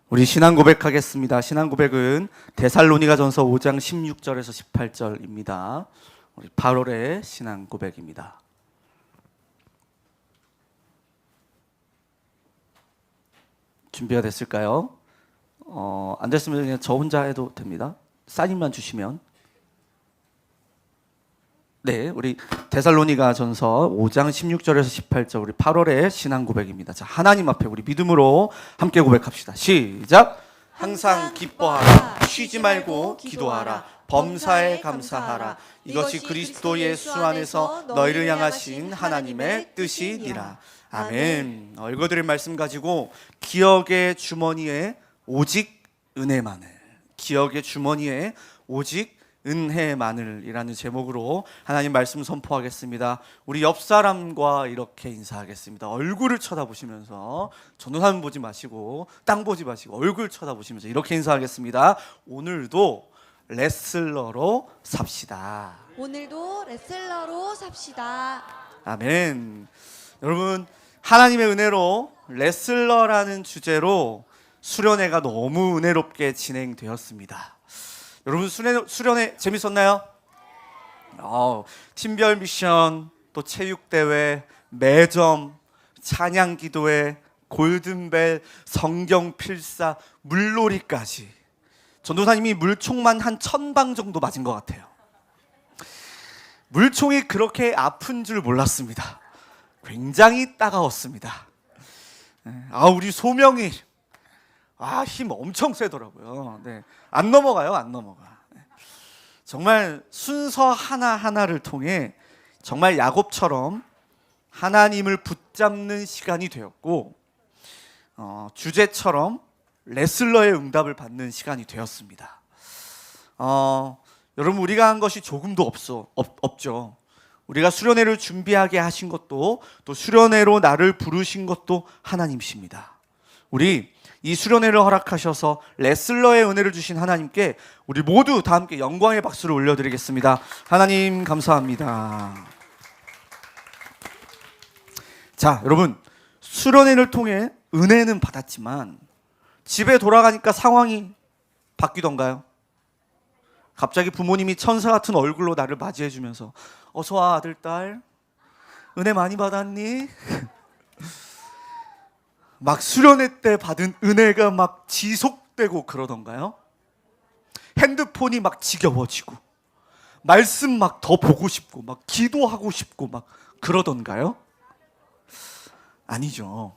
우리 신앙 고백하겠습니다. 신앙 고백은 데살로니가전서 5장 16절에서 18절입니다. 우리 8월의 신앙 고백입니다. 준비가 됐을까요? 안 됐으면 그냥 저 혼자 해도 됩니다. 사인만 주시면. 네, 우리 데살로니가전서 5장 16절에서 18절 우리 8월의 신앙 고백입니다. 자, 하나님 앞에 우리 믿음으로 함께 고백합시다. 시작. 항상 기뻐하라. 쉬지 말고 기도하라. 범사에 감사하라. 이것이 그리스도 예수 안에서 너희를 향하신 하나님의 뜻이니라. 아멘. 읽어드릴 말씀 가지고 기억의 주머니에 오직 은혜만을, 기억의 주머니에 오직 은혜만을이라는 제목으로 하나님 말씀 선포하겠습니다. 우리 옆 사람과 이렇게 인사하겠습니다. 얼굴을 쳐다보시면서, 전도사님 보지 마시고 땅 보지 마시고 얼굴 쳐다보시면서 이렇게 인사하겠습니다. 오늘도 레슬러로 삽시다. 오늘도 레슬러로 삽시다. 아멘. 여러분, 하나님의 은혜로 레슬러라는 주제로 수련회가 너무 은혜롭게 진행되었습니다. 여러분, 수련회 재밌었나요? 팀별 미션, 또 체육대회, 매점, 찬양기도회, 골든벨, 성경 필사, 물놀이까지 전도사님이 물총만 한 1000방 정도 맞은 것 같아요. 물총이 그렇게 아픈 줄 몰랐습니다. 굉장히 따가웠습니다. 우리 소명이 힘 엄청 세더라고요. 네. 안 넘어가요, 안 넘어가. 정말 순서 하나하나를 통해 정말 야곱처럼 하나님을 붙잡는 시간이 되었고, 주제처럼 레슬러의 응답을 받는 시간이 되었습니다. 여러분, 우리가 한 것이 조금도 없죠. 우리가 수련회를 준비하게 하신 것도, 또 수련회로 나를 부르신 것도 하나님이십니다. 우리 이 수련회를 허락하셔서 레슬러의 은혜를 주신 하나님께 우리 모두 다 함께 영광의 박수를 올려드리겠습니다. 하나님 감사합니다. 자, 여러분, 수련회를 통해 은혜는 받았지만 집에 돌아가니까 상황이 바뀌던가요? 갑자기 부모님이 천사 같은 얼굴로 나를 맞이해 주면서 어서 와 아들, 딸, 은혜 많이 받았니? 막 수련회 때 받은 은혜가 막 지속되고 그러던가요? 핸드폰이 막 지겨워지고, 말씀 막 더 보고 싶고, 막 기도하고 싶고 막 그러던가요? 아니죠.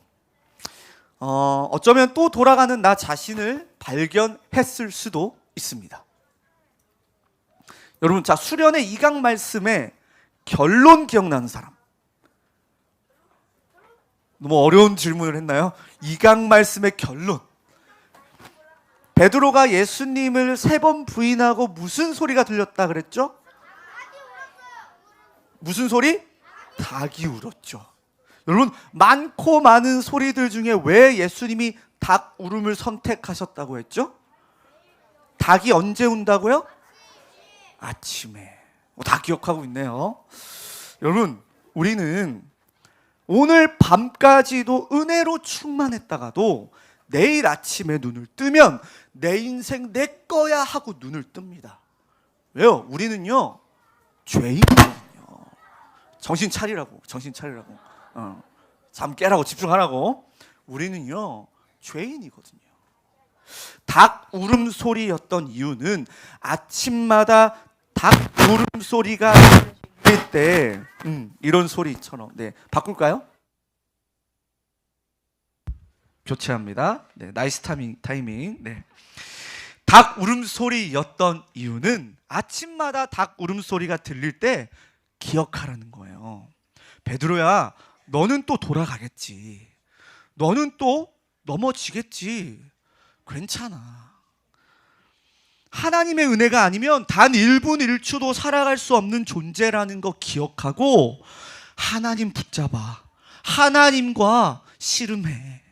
어쩌면 또 돌아가는 나 자신을 발견했을 수도 있습니다. 여러분, 자, 수련회 2강 말씀의 결론 기억나는 사람? 너무 어려운 질문을 했나요? 2강 말씀의 결론. 베드로가 예수님을 3번 부인하고 무슨 소리가 들렸다 그랬죠? 무슨 소리? 닭이 울었죠. 여러분, 많고 많은 소리들 중에 왜 예수님이 닭 울음을 선택하셨다고 했죠? 닭이 언제 운다고요? 아침에. 다 기억하고 있네요. 여러분, 우리는 오늘 밤까지도 은혜로 충만했다가도 내일 아침에 눈을 뜨면 내 인생 내 거야 하고 눈을 뜹니다. 왜요? 우리는요, 죄인이거든요. 정신 차리라고. 잠 깨라고, 집중하라고. 우리는요, 죄인이거든요. 닭 울음소리였던 이유는 아침마다 닭 울음소리가 들릴 때 이런 소리처럼. 네, 바꿀까요? 교체합니다. 네, 나이스 타이밍. 네. 닭 울음소리였던 이유는 아침마다 닭 울음소리가 들릴 때 기억하라는 거예요. 베드로야, 너는 또 돌아가겠지. 너는 또 넘어지겠지. 괜찮아. 하나님의 은혜가 아니면 단 1분 1초도 살아갈 수 없는 존재라는 거 기억하고 하나님 붙잡아. 하나님과 씨름해.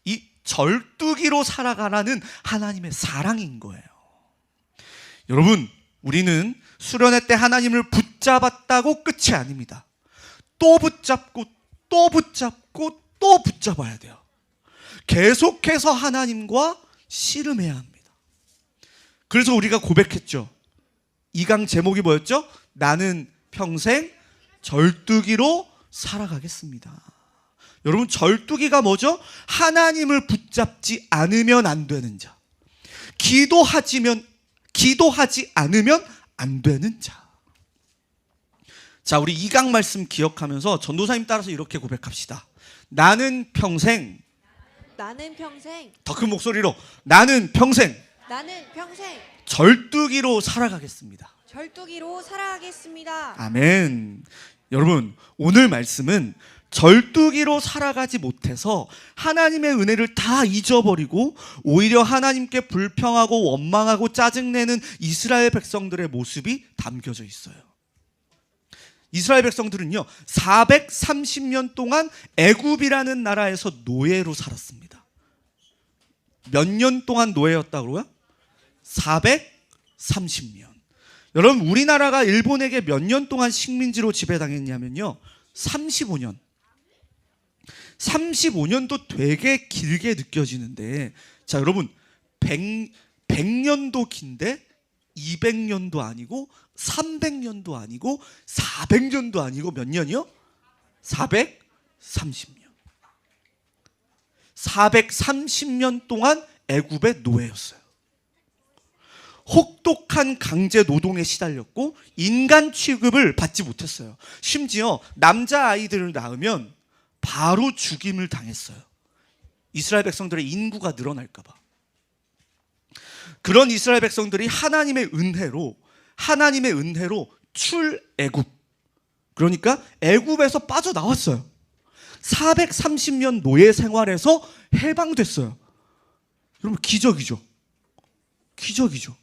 이 절뚝이로 살아가라는 하나님의 사랑인 거예요. 여러분, 우리는 수련회 때 하나님을 붙잡았다고 끝이 아닙니다. 또 붙잡고 또 붙잡고 또 붙잡아야 돼요. 계속해서 하나님과 씨름해야 합니다. 그래서 우리가 고백했죠. 2강 제목이 뭐였죠? 나는 평생 절뚝이로 살아가겠습니다. 여러분, 절뚝이가 뭐죠? 하나님을 붙잡지 않으면 안 되는 자, 기도하지 않으면 안 되는 자. 자, 우리 2강 말씀 기억하면서 전도사님 따라서 이렇게 고백합시다. 나는 평생, 더 큰 목소리로, 나는 평생 절뚝이로 살아가겠습니다. 아멘. 여러분, 오늘 말씀은 절뚝이로 살아가지 못해서 하나님의 은혜를 다 잊어버리고 오히려 하나님께 불평하고 원망하고 짜증내는 이스라엘 백성들의 모습이 담겨져 있어요. 이스라엘 백성들은요, 430년 동안 애굽이라는 나라에서 노예로 살았습니다. 몇 년 동안 노예였다고요? 430년. 여러분, 우리나라가 일본에게 몇 년 동안 식민지로 지배당했냐면요, 35년. 35년도 되게 길게 느껴지는데, 자, 여러분, 100년도 긴데 200년도 아니고 300년도 아니고 400년도 아니고 몇 년이요? 430년. 430년 동안 애굽의 노예였어요. 혹독한 강제 노동에 시달렸고 인간 취급을 받지 못했어요. 심지어 남자아이들을 낳으면 바로 죽임을 당했어요. 이스라엘 백성들의 인구가 늘어날까 봐. 그런 이스라엘 백성들이 하나님의 은혜로 출애굽, 그러니까 애굽에서 빠져나왔어요. 430년 노예 생활에서 해방됐어요. 여러분, 기적이죠. 기적이죠.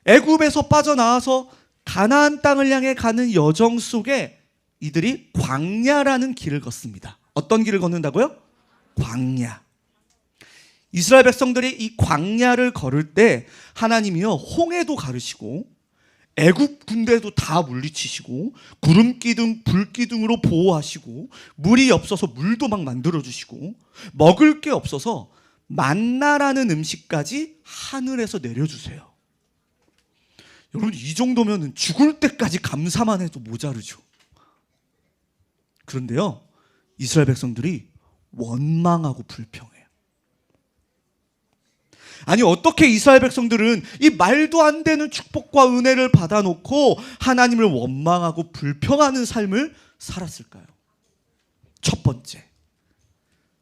애굽에서 빠져나와서 가나안 땅을 향해 가는 여정 속에 이들이 광야라는 길을 걷습니다. 어떤 길을 걷는다고요? 광야. 이스라엘 백성들이 이 광야를 걸을 때 하나님이요, 홍해도 가르시고 애굽 군대도 다 물리치시고 구름기둥 불기둥으로 보호하시고 물이 없어서 물도 막 만들어주시고 먹을 게 없어서 만나라는 음식까지 하늘에서 내려주세요. 여러분, 이 정도면 죽을 때까지 감사만 해도 모자르죠. 그런데요, 이스라엘 백성들이 원망하고 불평해요. 아니, 어떻게 이스라엘 백성들은 이 말도 안 되는 축복과 은혜를 받아놓고 하나님을 원망하고 불평하는 삶을 살았을까요? 첫 번째,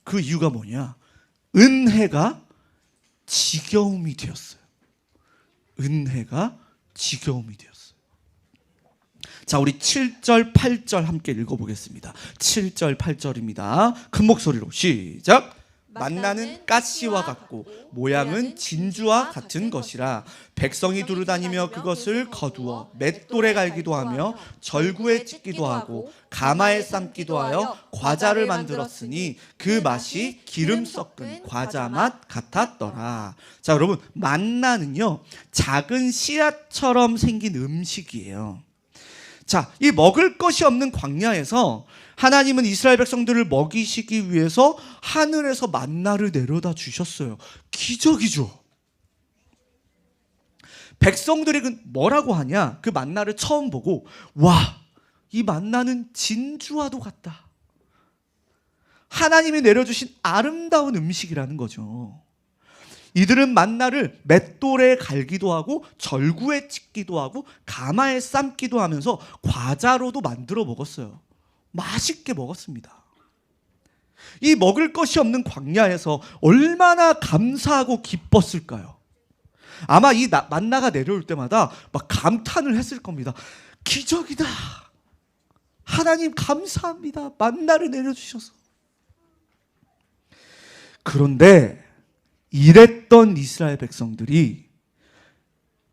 그 이유가 뭐냐? 은혜가 지겨움이 되었어요. 은혜가 지겨움이 되었어요. 자, 우리 7절, 8절 함께 읽어보겠습니다. 7절, 8절입니다. 큰 목소리로 시작. 만나는 가시와 같고 모양은 진주와 같은 것이라 백성이 두루다니며 그것을 거두어 맷돌에 갈기도 하며 절구에 찢기도 하고 가마에 삶기도 하여 과자를 만들었으니 그 맛이 기름 섞은 과자 맛 같았더라. 자, 여러분, 만나는요, 작은 씨앗처럼 생긴 음식이에요. 자, 이 먹을 것이 없는 광야에서 하나님은 이스라엘 백성들을 먹이시기 위해서 하늘에서 만나를 내려다 주셨어요. 기적이죠. 백성들이 뭐라고 하냐? 그 만나를 처음 보고, 와, 이 만나는 진주와도 같다. 하나님이 내려주신 아름다운 음식이라는 거죠. 이들은 만나를 맷돌에 갈기도 하고 절구에 찢기도 하고 가마에 삶기도 하면서 과자로도 만들어 먹었어요. 맛있게 먹었습니다. 이 먹을 것이 없는 광야에서 얼마나 감사하고 기뻤을까요? 아마 이 만나가 내려올 때마다 막 감탄을 했을 겁니다. 기적이다. 하나님 감사합니다. 만나를 내려주셔서. 그런데 이랬던 이스라엘 백성들이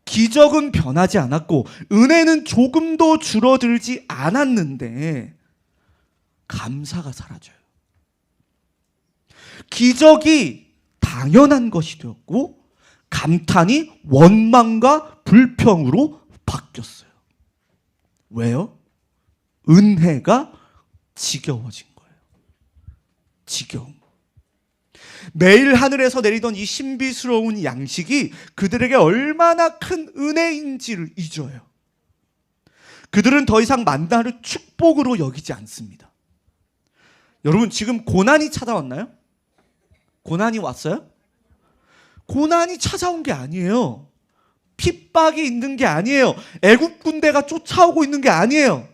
기적은 변하지 않았고 은혜는 조금도 줄어들지 않았는데 감사가 사라져요. 기적이 당연한 것이 되었고 감탄이 원망과 불평으로 바뀌었어요. 왜요? 은혜가 지겨워진 거예요. 지겨움. 매일 하늘에서 내리던 이 신비스러운 양식이 그들에게 얼마나 큰 은혜인지를 잊어요. 그들은 더 이상 만나를 축복으로 여기지 않습니다. 여러분, 지금 고난이 찾아왔나요? 고난이 왔어요? 고난이 찾아온 게 아니에요. 핍박이 있는 게 아니에요. 애국 군대가 쫓아오고 있는 게 아니에요.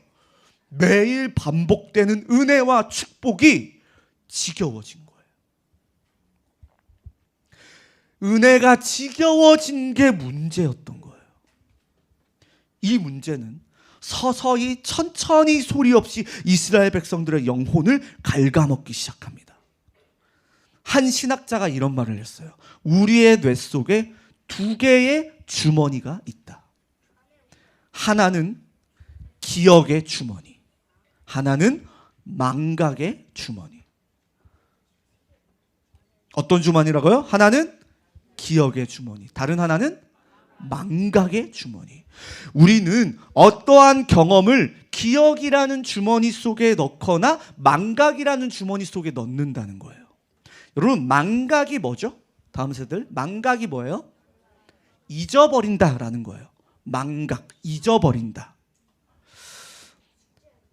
매일 반복되는 은혜와 축복이 지겨워진 거예요. 은혜가 지겨워진 게 문제였던 거예요. 이 문제는 서서히 천천히 소리 없이 이스라엘 백성들의 영혼을 갉아먹기 시작합니다. 한 신학자가 이런 말을 했어요. 우리의 뇌 속에 두 개의 주머니가 있다. 하나는 기억의 주머니, 하나는 망각의 주머니. 어떤 주머니라고요? 하나는 기억의 주머니, 다른 하나는 망각의 주머니. 우리는 어떠한 경험을 기억이라는 주머니 속에 넣거나 망각이라는 주머니 속에 넣는다는 거예요. 여러분, 망각이 뭐죠? 다음 세대들, 망각이 뭐예요? 잊어버린다라는 거예요. 망각, 잊어버린다.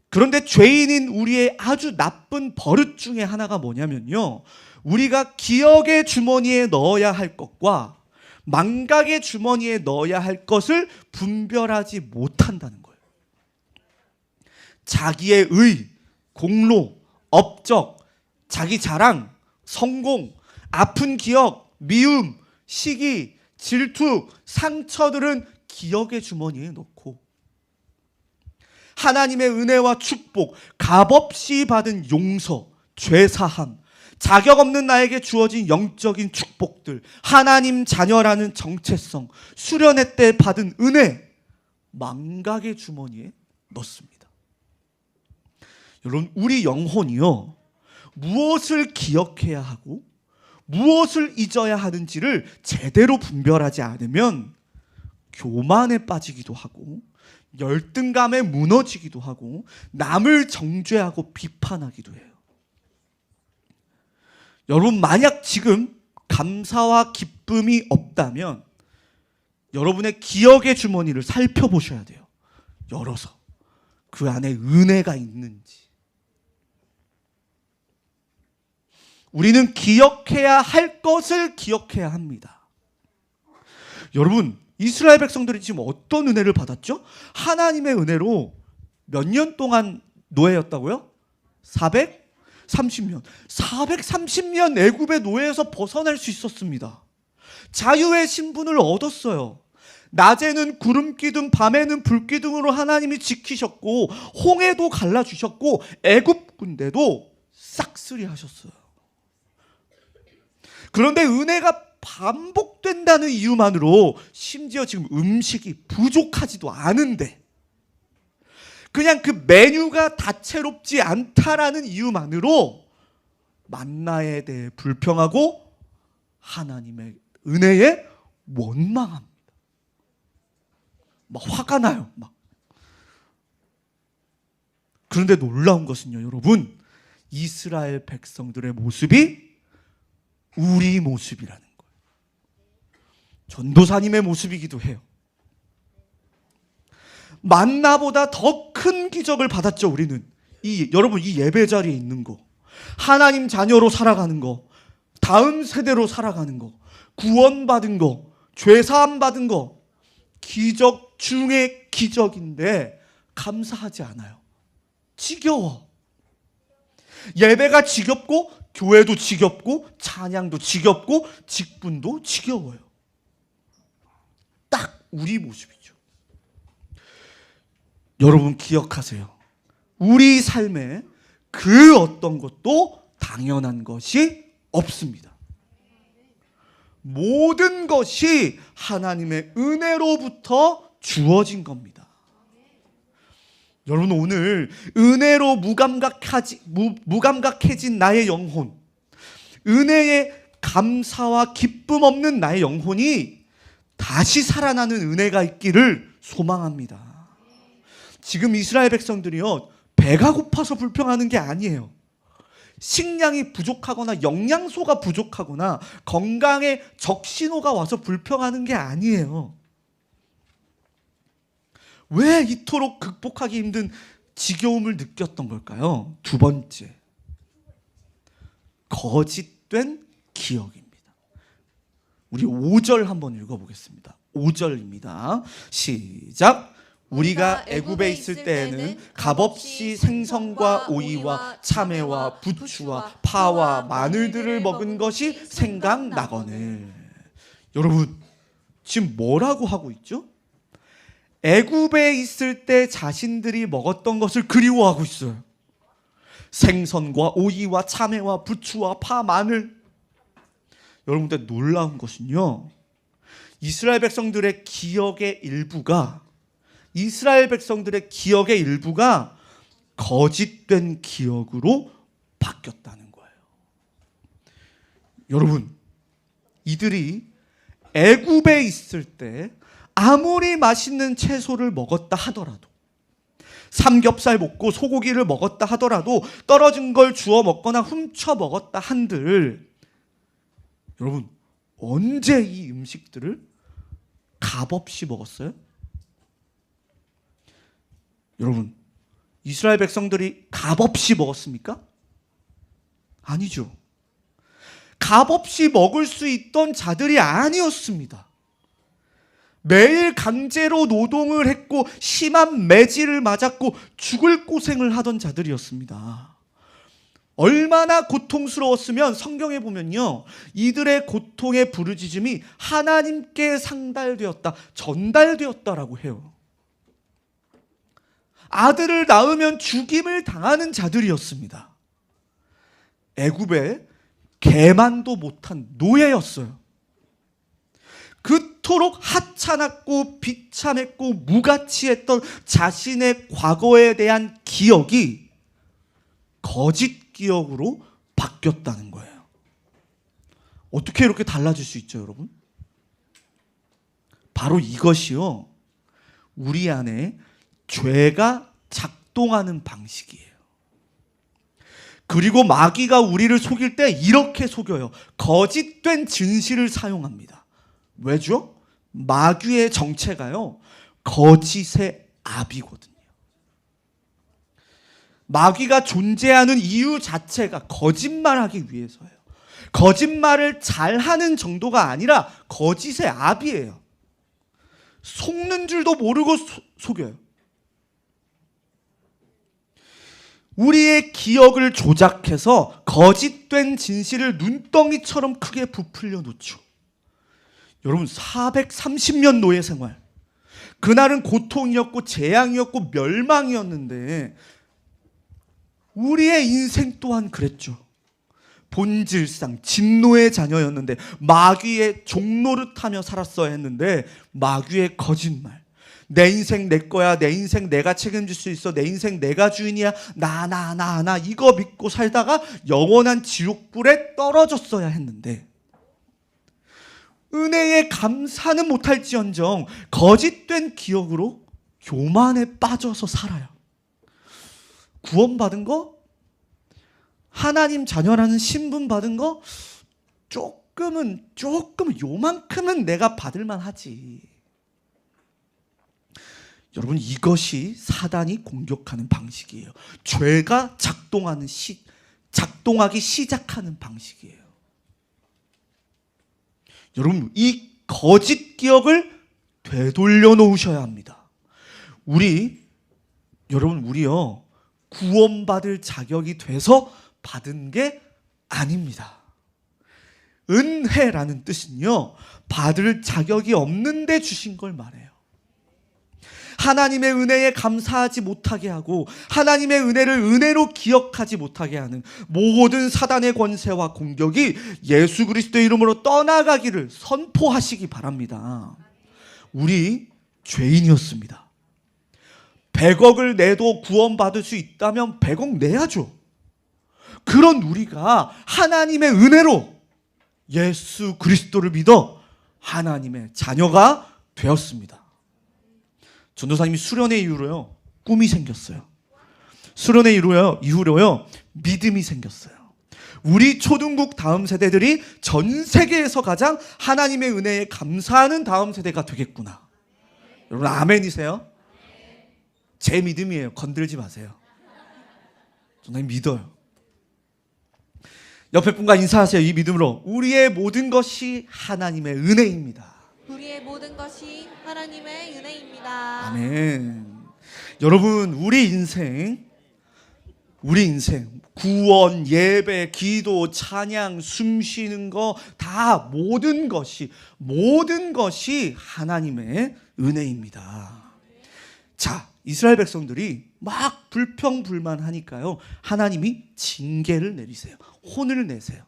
그런데 죄인인 우리의 아주 나쁜 버릇 중에 하나가 뭐냐면요, 우리가 기억의 주머니에 넣어야 할 것과 망각의 주머니에 넣어야 할 것을 분별하지 못한다는 거예요. 자기의 의, 공로, 업적, 자기 자랑, 성공, 아픈 기억, 미움, 시기, 질투, 상처들은 기억의 주머니에 넣고, 하나님의 은혜와 축복, 값없이 받은 용서, 죄사함, 자격 없는 나에게 주어진 영적인 축복들, 하나님 자녀라는 정체성, 수련회 때 받은 은혜, 망각의 주머니에 넣습니다. 여러분, 우리 영혼이요, 무엇을 기억해야 하고 무엇을 잊어야 하는지를 제대로 분별하지 않으면 교만에 빠지기도 하고 열등감에 무너지기도 하고 남을 정죄하고 비판하기도 해요. 여러분, 만약 지금 감사와 기쁨이 없다면 여러분의 기억의 주머니를 살펴보셔야 돼요. 열어서 그 안에 은혜가 있는지. 우리는 기억해야 할 것을 기억해야 합니다. 여러분, 이스라엘 백성들이 지금 어떤 은혜를 받았죠? 하나님의 은혜로 몇 년 동안 노예였다고요? 430년. 430년 애굽의 노예에서 벗어날 수 있었습니다. 자유의 신분을 얻었어요. 낮에는 구름 기둥, 밤에는 불 기둥으로 하나님이 지키셨고, 홍해도 갈라주셨고, 애굽 군대도 싹쓸이 하셨어요. 그런데 은혜가 반복된다는 이유만으로, 심지어 지금 음식이 부족하지도 않은데, 그냥 그 메뉴가 다채롭지 않다라는 이유만으로 만나에 대해 불평하고 하나님의 은혜에 원망합니다. 막 화가 나요. 막. 그런데 놀라운 것은요, 여러분, 이스라엘 백성들의 모습이 우리 모습이라는 거예요. 전도사님의 모습이기도 해요. 만나보다 더 큰 기적을 받았죠, 우리는. 여러분, 이 예배 자리에 있는 거, 하나님 자녀로 살아가는 거, 다음 세대로 살아가는 거, 구원받은 거, 죄사함 받은 거, 기적 중에 기적인데 감사하지 않아요. 지겨워. 예배가 지겹고, 교회도 지겹고, 찬양도 지겹고, 직분도 지겨워요. 딱 우리 모습이죠. 여러분, 기억하세요. 우리 삶에 그 어떤 것도 당연한 것이 없습니다. 모든 것이 하나님의 은혜로부터 주어진 겁니다. 여러분, 오늘 은혜로 무감각해진 나의 영혼, 은혜에 감사와 기쁨 없는 나의 영혼이 다시 살아나는 은혜가 있기를 소망합니다. 지금 이스라엘 백성들이요, 배가 고파서 불평하는 게 아니에요. 식량이 부족하거나 영양소가 부족하거나 건강에 적신호가 와서 불평하는 게 아니에요. 왜 이토록 극복하기 힘든 지겨움을 느꼈던 걸까요? 두 번째, 거짓된 기억입니다. 우리 5절 한번 읽어보겠습니다. 5절입니다. 시작. 우리가 애굽에 있을 때에는 값없이 생선과 오이와 참외와 부추와 파와 마늘들을 먹은 것이 생각나거늘. 여러분, 지금 뭐라고 하고 있죠? 애굽에 있을 때 자신들이 먹었던 것을 그리워하고 있어요. 생선과 오이와 참외와 부추와 파, 마늘. 여러분들 놀라운 것은요, 이스라엘 백성들의 기억의 일부가 거짓된 기억으로 바뀌었다는 거예요. 여러분, 이들이 애굽에 있을 때 아무리 맛있는 채소를 먹었다 하더라도, 삼겹살 먹고 소고기를 먹었다 하더라도, 떨어진 걸 주워 먹거나 훔쳐 먹었다 한들, 여러분, 언제 이 음식들을 값없이 먹었어요? 여러분, 이스라엘 백성들이 값없이 먹었습니까? 아니죠. 값없이 먹을 수 있던 자들이 아니었습니다. 매일 강제로 노동을 했고 심한 매질을 맞았고 죽을 고생을 하던 자들이었습니다. 얼마나 고통스러웠으면 성경에 보면요, 이들의 고통의 부르짖음이 하나님께 상달되었다, 전달되었다라고 해요. 아들을 낳으면 죽임을 당하는 자들이었습니다. 애굽에 개만도 못한 노예였어요. 그토록 하찮았고 비참했고 무가치했던 자신의 과거에 대한 기억이 거짓 기억으로 바뀌었다는 거예요. 어떻게 이렇게 달라질 수 있죠, 여러분? 바로 이것이요, 우리 안에 죄가 작동하는 방식이에요. 그리고 마귀가 우리를 속일 때 이렇게 속여요. 거짓된 진실을 사용합니다. 왜죠? 마귀의 정체가요, 거짓의 압이거든요. 마귀가 존재하는 이유 자체가 거짓말하기 위해서예요. 거짓말을 잘하는 정도가 아니라 거짓의 압이에요. 속는 줄도 모르고 속여요. 우리의 기억을 조작해서 거짓된 진실을 눈덩이처럼 크게 부풀려 놓죠. 여러분, 430년 노예 생활, 그날은 고통이었고 재앙이었고 멸망이었는데 우리의 인생 또한 그랬죠. 본질상 진노의 자녀였는데 마귀의 종노릇하며 살았어야 했는데 마귀의 거짓말, 내 인생 내 거야, 내 인생 내가 책임질 수 있어, 내 인생 내가 주인이야, 나 이거 믿고 살다가 영원한 지옥불에 떨어졌어야 했는데, 은혜에 감사는 못할지언정 거짓된 기억으로 교만에 빠져서 살아요. 구원받은 거, 하나님 자녀라는 신분 받은 거, 조금은 요만큼은 내가 받을만 하지. 여러분, 이것이 사단이 공격하는 방식이에요. 죄가 작동하기 시작하는 방식이에요. 여러분, 이 거짓 기억을 되돌려 놓으셔야 합니다. 우리요, 구원받을 자격이 돼서 받은 게 아닙니다. 은혜라는 뜻은요, 받을 자격이 없는데 주신 걸 말해요. 하나님의 은혜에 감사하지 못하게 하고 하나님의 은혜를 은혜로 기억하지 못하게 하는 모든 사단의 권세와 공격이 예수 그리스도의 이름으로 떠나가기를 선포하시기 바랍니다. 우리 죄인이었습니다. 100억을 내도 구원받을 수 있다면 100억 내야죠. 그런 우리가 하나님의 은혜로 예수 그리스도를 믿어 하나님의 자녀가 되었습니다. 전도사님이 수련의 이후로요, 꿈이 생겼어요. 수련의 이후로요, 믿음이 생겼어요. 우리 초등국 다음 세대들이 전 세계에서 가장 하나님의 은혜에 감사하는 다음 세대가 되겠구나. 여러분 아멘이세요? 제 믿음이에요. 건들지 마세요. 저는 믿어요. 옆에 분과 인사하세요. 이 믿음으로. 우리의 모든 것이 하나님의 은혜입니다. 우리의 모든 것이 하나님의 은혜입니다. 아멘. 여러분 우리 인생 구원, 예배, 기도, 찬양, 숨 쉬는 거 다 모든 것이 하나님의 은혜입니다. 자, 이스라엘 백성들이 막 불평불만하니까요. 하나님이 징계를 내리세요. 혼을 내세요.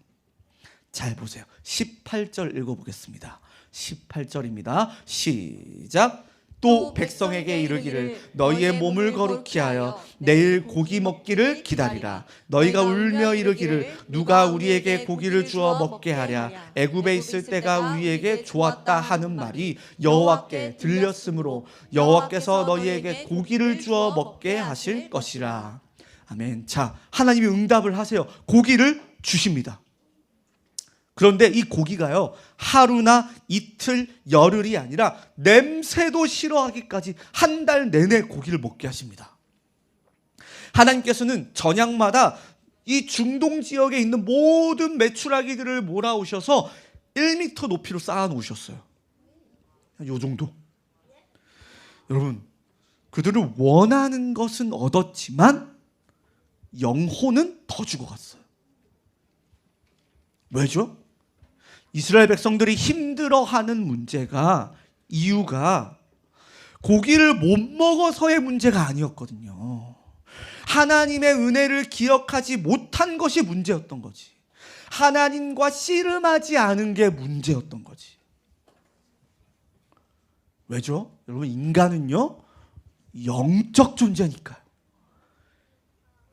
잘 보세요. 18절 읽어보겠습니다. 18절입니다. 시작. 또 백성에게 이르기를 너희의 몸을 거룩히 하여 내일 고기 먹기를 기다리라. 너희가 울며 이르기를 누가 우리에게 고기를 주어 먹게 하랴. 애굽에 있을 때가 우리에게 좋았다 하는 말이 여호와께 들렸으므로 여호와께서 너희에게 고기를 주어 먹게 하실 것이라. 아멘. 자, 하나님이 응답을 하세요. 고기를 주십니다. 그런데 이 고기가요, 하루나 이틀, 열흘이 아니라 냄새도 싫어하기까지 한 달 내내 고기를 먹게 하십니다. 하나님께서는 저녁마다 이 중동 지역에 있는 모든 메추라기들을 몰아오셔서 1m 높이로 쌓아 놓으셨어요. 이 정도. 여러분, 그들은 원하는 것은 얻었지만 영혼은 더 죽어갔어요. 왜죠? 이스라엘 백성들이 힘들어하는 이유가 고기를 못 먹어서의 문제가 아니었거든요. 하나님의 은혜를 기억하지 못한 것이 문제였던 거지. 하나님과 씨름하지 않은 게 문제였던 거지. 왜죠? 여러분, 인간은요, 영적 존재니까요.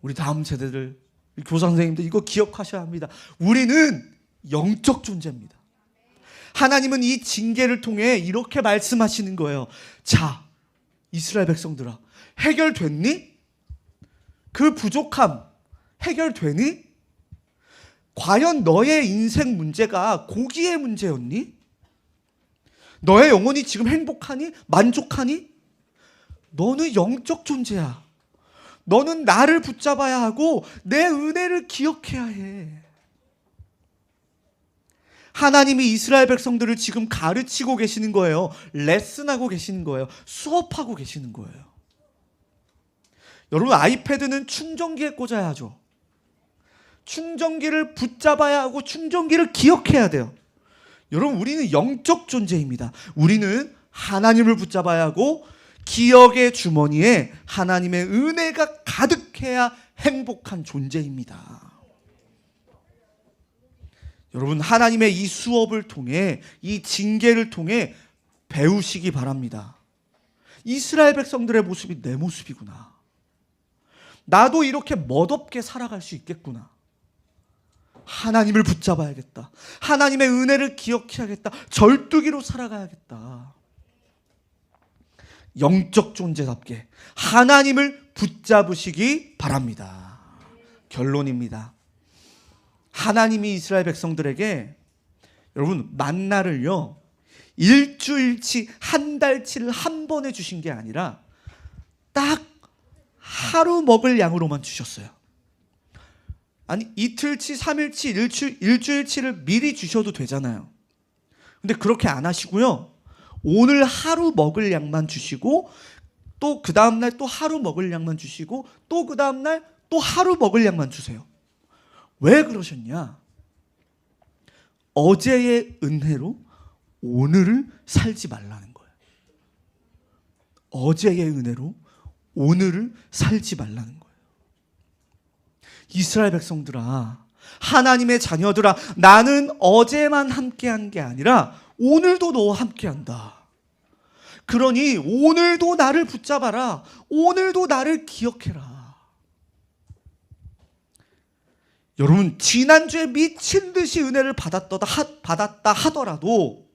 우리 다음 세대들, 교사 선생님들 이거 기억하셔야 합니다. 우리는 영적 존재입니다. 하나님은 이 징계를 통해 이렇게 말씀하시는 거예요. 자, 이스라엘 백성들아, 해결됐니? 그 부족함 해결되니? 과연 너의 인생 문제가 고기의 문제였니? 너의 영혼이 지금 행복하니? 만족하니? 너는 영적 존재야. 너는 나를 붙잡아야 하고 내 은혜를 기억해야 해. 하나님이 이스라엘 백성들을 지금 가르치고 계시는 거예요. 레슨하고 계시는 거예요. 수업하고 계시는 거예요. 여러분, 아이패드는 충전기에 꽂아야 하죠. 충전기를 붙잡아야 하고 충전기를 기억해야 돼요. 여러분, 우리는 영적 존재입니다. 우리는 하나님을 붙잡아야 하고 기억의 주머니에 하나님의 은혜가 가득해야 행복한 존재입니다. 여러분, 하나님의 이 수업을 통해, 이 징계를 통해 배우시기 바랍니다. 이스라엘 백성들의 모습이 내 모습이구나. 나도 이렇게 멋없게 살아갈 수 있겠구나. 하나님을 붙잡아야겠다. 하나님의 은혜를 기억해야겠다. 절뚝이로 살아가야겠다. 영적 존재답게 하나님을 붙잡으시기 바랍니다. 결론입니다. 하나님이 이스라엘 백성들에게 여러분 만나를요 일주일치 한 달치를 한 번에 주신 게 아니라 딱 하루 먹을 양으로만 주셨어요. 아니 이틀치, 3일치, 일주일치를 미리 주셔도 되잖아요. 근데 그렇게 안 하시고요, 오늘 하루 먹을 양만 주시고 또 그 다음날 또 하루 먹을 양만 주시고 또 그 다음날 또 하루 먹을 양만 주세요. 왜 그러셨냐? 어제의 은혜로 오늘을 살지 말라는 거예요. 어제의 은혜로 오늘을 살지 말라는 거예요. 이스라엘 백성들아, 하나님의 자녀들아, 나는 어제만 함께한 게 아니라 오늘도 너와 함께한다. 그러니 오늘도 나를 붙잡아라. 오늘도 나를 기억해라. 여러분, 지난주에 미친 듯이 은혜를 받았다 하더라도,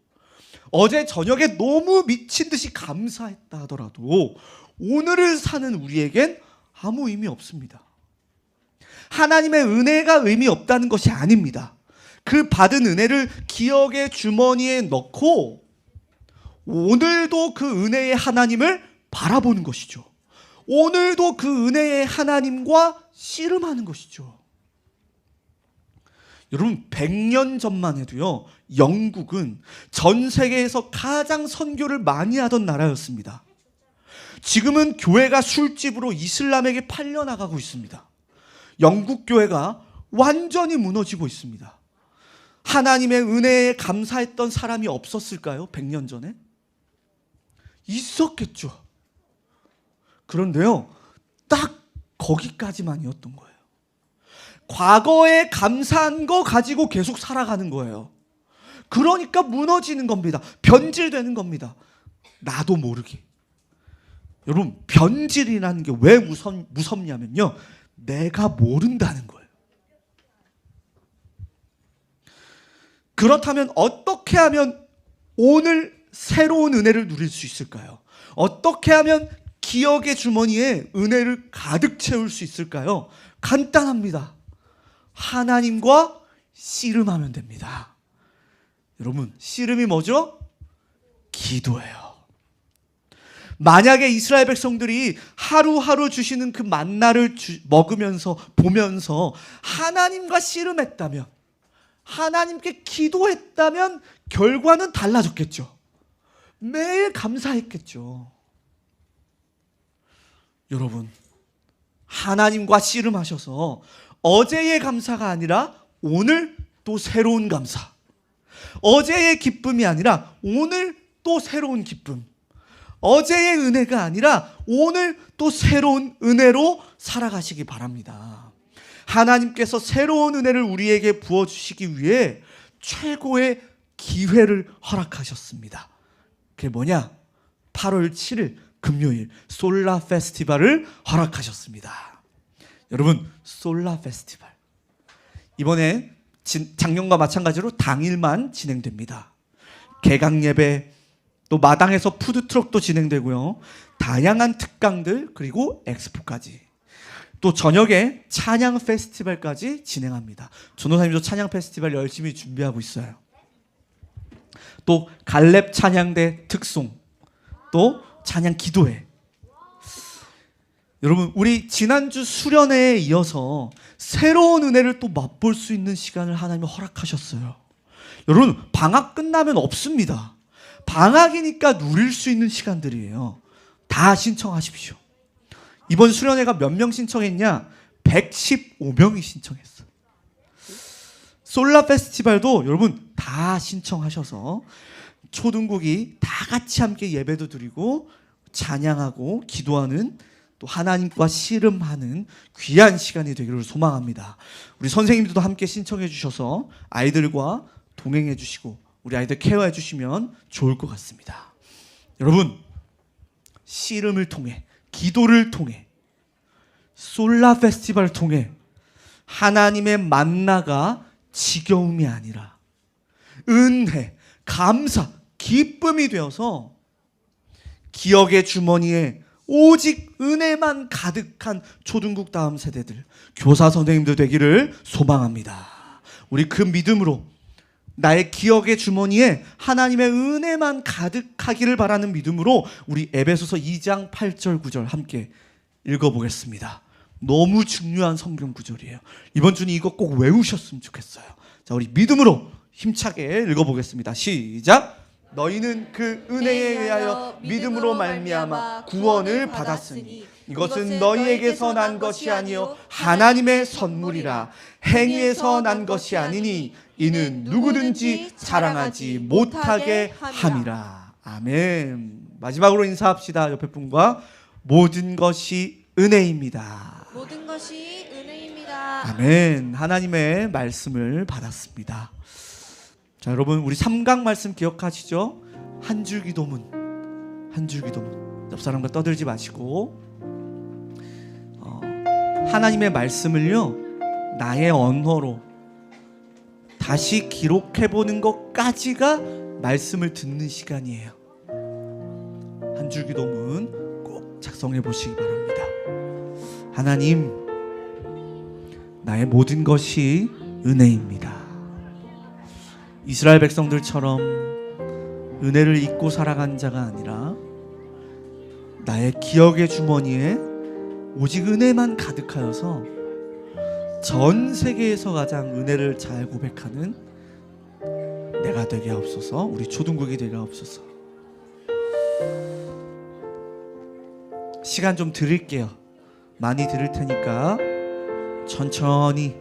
어제 저녁에 너무 미친 듯이 감사했다 하더라도 오늘을 사는 우리에겐 아무 의미 없습니다. 하나님의 은혜가 의미 없다는 것이 아닙니다. 그 받은 은혜를 기억의 주머니에 넣고 오늘도 그 은혜의 하나님을 바라보는 것이죠. 오늘도 그 은혜의 하나님과 씨름하는 것이죠. 여러분 100년 전만 해도요, 영국은 전 세계에서 가장 선교를 많이 하던 나라였습니다. 지금은 교회가 술집으로 이슬람에게 팔려나가고 있습니다. 영국 교회가 완전히 무너지고 있습니다. 하나님의 은혜에 감사했던 사람이 없었을까요? 100년 전에? 있었겠죠. 그런데요, 딱 거기까지만이었던 거예요. 과거에 감사한 거 가지고 계속 살아가는 거예요. 그러니까 무너지는 겁니다. 변질되는 겁니다. 나도 모르게. 여러분, 변질이라는 게 왜 무섭냐면요, 내가 모른다는 거예요. 그렇다면 어떻게 하면 오늘 새로운 은혜를 누릴 수 있을까요? 어떻게 하면 기억의 주머니에 은혜를 가득 채울 수 있을까요? 간단합니다. 하나님과 씨름하면 됩니다. 여러분, 씨름이 뭐죠? 기도예요. 만약에 이스라엘 백성들이 하루하루 주시는 그 만나를 먹으면서 보면서 하나님과 씨름했다면, 하나님께 기도했다면 결과는 달라졌겠죠. 매일 감사했겠죠. 여러분, 하나님과 씨름하셔서 어제의 감사가 아니라 오늘 또 새로운 감사, 어제의 기쁨이 아니라 오늘 또 새로운 기쁨, 어제의 은혜가 아니라 오늘 또 새로운 은혜로 살아가시기 바랍니다. 하나님께서 새로운 은혜를 우리에게 부어주시기 위해 최고의 기회를 허락하셨습니다. 그게 뭐냐? 8월 7일 금요일 솔라 페스티벌을 허락하셨습니다. 여러분, 솔라 페스티벌 이번에 작년과 마찬가지로 당일만 진행됩니다. 개강 예배, 또 마당에서 푸드트럭도 진행되고요, 다양한 특강들, 그리고 엑스포까지, 또 저녁에 찬양 페스티벌까지 진행합니다. 전도사님도 찬양 페스티벌 열심히 준비하고 있어요. 또 갈렙 찬양대 특송, 또 찬양 기도회. 여러분, 우리 지난주 수련회에 이어서 새로운 은혜를 또 맛볼 수 있는 시간을 하나님이 허락하셨어요. 여러분, 방학 끝나면 없습니다. 방학이니까 누릴 수 있는 시간들이에요. 다 신청하십시오. 이번 수련회가 몇 명 신청했냐? 115명이 신청했어요. 솔라 페스티벌도 여러분 다 신청하셔서 초등국이 다 같이 함께 예배도 드리고 찬양하고 기도하는, 또 하나님과 씨름하는 귀한 시간이 되기를 소망합니다. 우리 선생님들도 함께 신청해 주셔서 아이들과 동행해 주시고 우리 아이들 케어해 주시면 좋을 것 같습니다. 여러분, 씨름을 통해, 기도를 통해, 솔라 페스티벌을 통해 하나님의 만나가 지겨움이 아니라 은혜, 감사, 기쁨이 되어서 기억의 주머니에 오직 은혜만 가득한 초등국 다음 세대들, 교사 선생님들 되기를 소망합니다. 우리 그 믿음으로 나의 기억의 주머니에 하나님의 은혜만 가득하기를 바라는 믿음으로 우리 에베소서 2장 8절 9절 함께 읽어보겠습니다. 너무 중요한 성경 구절이에요. 이번 주는 이거 꼭 외우셨으면 좋겠어요. 자, 우리 믿음으로 힘차게 읽어보겠습니다. 시작. 너희는 그 은혜에 의하여 믿음으로 말미암아 구원을 받았으니 이것은 너희에게서 난 것이 아니요 하나님의 선물이라. 행위에서 난 것이 아니니 이는 누구든지 자랑하지 못하게 함이라. 아멘. 마지막으로 인사합시다. 옆에 분과 모든 것이 은혜입니다. 모든 것이 은혜입니다. 아멘. 하나님의 말씀을 받았습니다. 자, 여러분, 우리 3강 말씀 기억하시죠? 한 줄 기도문, 한 줄 기도문. 옆 사람과 떠들지 마시고 하나님의 말씀을요, 나의 언어로 다시 기록해보는 것까지가 말씀을 듣는 시간이에요. 한 줄 기도문 꼭 작성해 보시기 바랍니다. 하나님, 나의 모든 것이 은혜입니다. 이스라엘 백성들처럼 은혜를 잊고 살아간 자가 아니라 나의 기억의 주머니에 오직 은혜만 가득하여서 전 세계에서 가장 은혜를 잘 고백하는 내가 되게 하옵소서. 우리 초등국이 되게 하옵소서. 시간 좀 드릴게요. 많이 드릴 테니까 천천히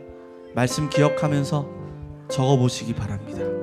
말씀 기억하면서 적어보시기 바랍니다.